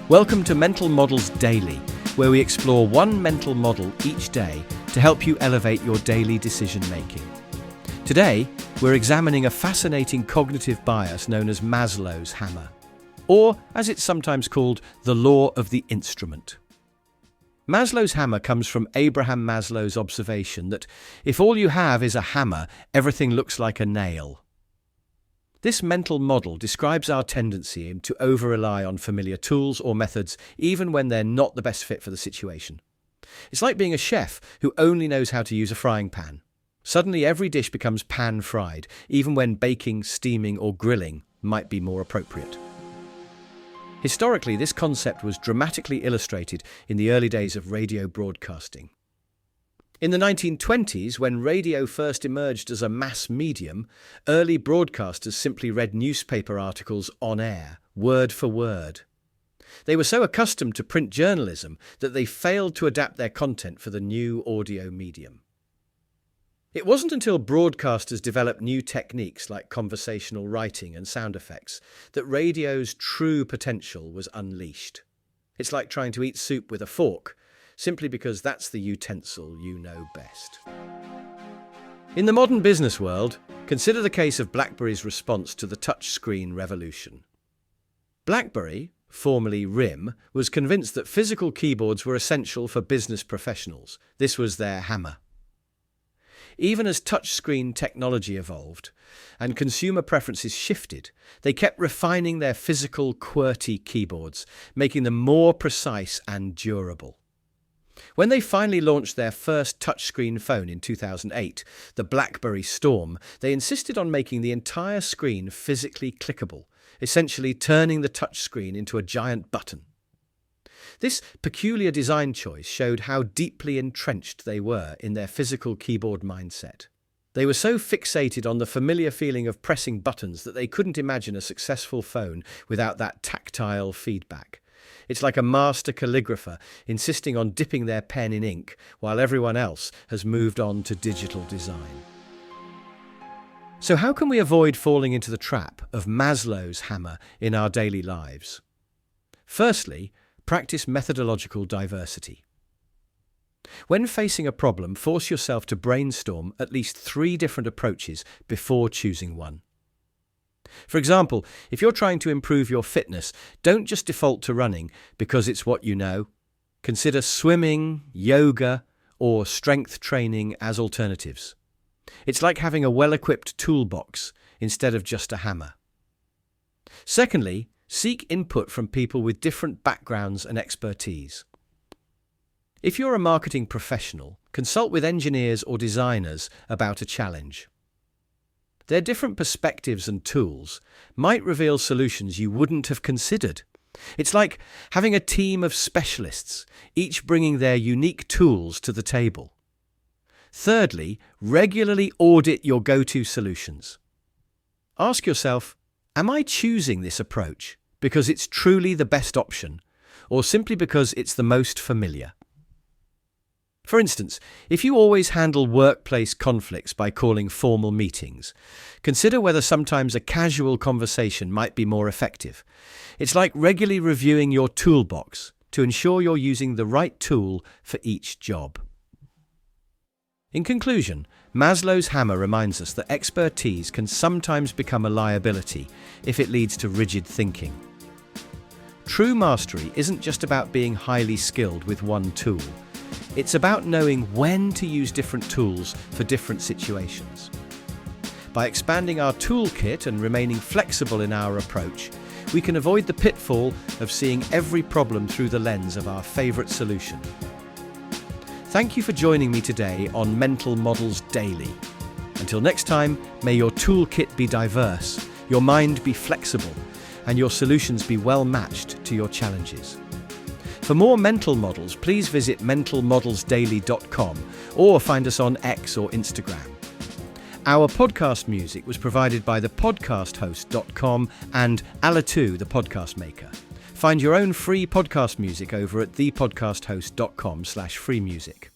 Welcome to Mental Models Daily, where we explore one mental model each day to help you elevate your daily decision-making. Today, we're examining a fascinating cognitive bias known as Maslow's Hammer, or, as it's sometimes called, the law of the instrument. Maslow's hammer comes from Abraham Maslow's observation that if all you have is a hammer, everything looks like a nail. This mental model describes our tendency to over-rely on familiar tools or methods even when they're not the best fit for the situation. It's like being a chef who only knows how to use a frying pan. Suddenly every dish becomes pan-fried, even when baking, steaming or grilling might be more appropriate. Historically, this concept was dramatically illustrated in the early days of radio broadcasting. In the 1920s, when radio first emerged as a mass medium, early broadcasters simply read newspaper articles on air, word for word. They were so accustomed to print journalism that they failed to adapt their content for the new audio medium. It wasn't until broadcasters developed new techniques like conversational writing and sound effects that radio's true potential was unleashed. It's like trying to eat soup with a fork, simply because that's the utensil you know best. In the modern business world, consider the case of BlackBerry's response to the touchscreen revolution. BlackBerry, formerly RIM, was convinced that physical keyboards were essential for business professionals. This was their hammer. Even as touchscreen technology evolved and consumer preferences shifted, they kept refining their physical QWERTY keyboards, making them more precise and durable. When they finally launched their first touchscreen phone in 2008, the BlackBerry Storm, they insisted on making the entire screen physically clickable, essentially turning the touchscreen into a giant button. This peculiar design choice showed how deeply entrenched they were in their physical keyboard mindset. They were so fixated on the familiar feeling of pressing buttons that they couldn't imagine a successful phone without that tactile feedback. It's like a master calligrapher insisting on dipping their pen in ink while everyone else has moved on to digital design. So how can we avoid falling into the trap of Maslow's hammer in our daily lives? Firstly, practice methodological diversity. When facing a problem, force yourself to brainstorm at least 3 different approaches before choosing one. For example, if you're trying to improve your fitness, don't just default to running because it's what you know. Consider swimming, yoga, or strength training as alternatives. It's like having a well-equipped toolbox instead of just a hammer. Secondly, seek input from people with different backgrounds and expertise. If you're a marketing professional, consult with engineers or designers about a challenge. Their different perspectives and tools might reveal solutions you wouldn't have considered. It's like having a team of specialists, each bringing their unique tools to the table. Thirdly, regularly audit your go-to solutions. Ask yourself, am I choosing this approach because it's truly the best option, or simply because it's the most familiar? For instance, if you always handle workplace conflicts by calling formal meetings, consider whether sometimes a casual conversation might be more effective. It's like regularly reviewing your toolbox to ensure you're using the right tool for each job. In conclusion, Maslow's hammer reminds us that expertise can sometimes become a liability if it leads to rigid thinking. True mastery isn't just about being highly skilled with one tool. It's about knowing when to use different tools for different situations. By expanding our toolkit and remaining flexible in our approach, we can avoid the pitfall of seeing every problem through the lens of our favorite solution. Thank you for joining me today on Mental Models Daily. Until next time, may your toolkit be diverse, your mind be flexible, and your solutions be well matched to your challenges. For more mental models, please visit mentalmodelsdaily.com or find us on X or Instagram. Our podcast music was provided by the podcasthost.com and Alitu, the podcast maker. Find your own free podcast music over at thepodcasthost.com/freemusic.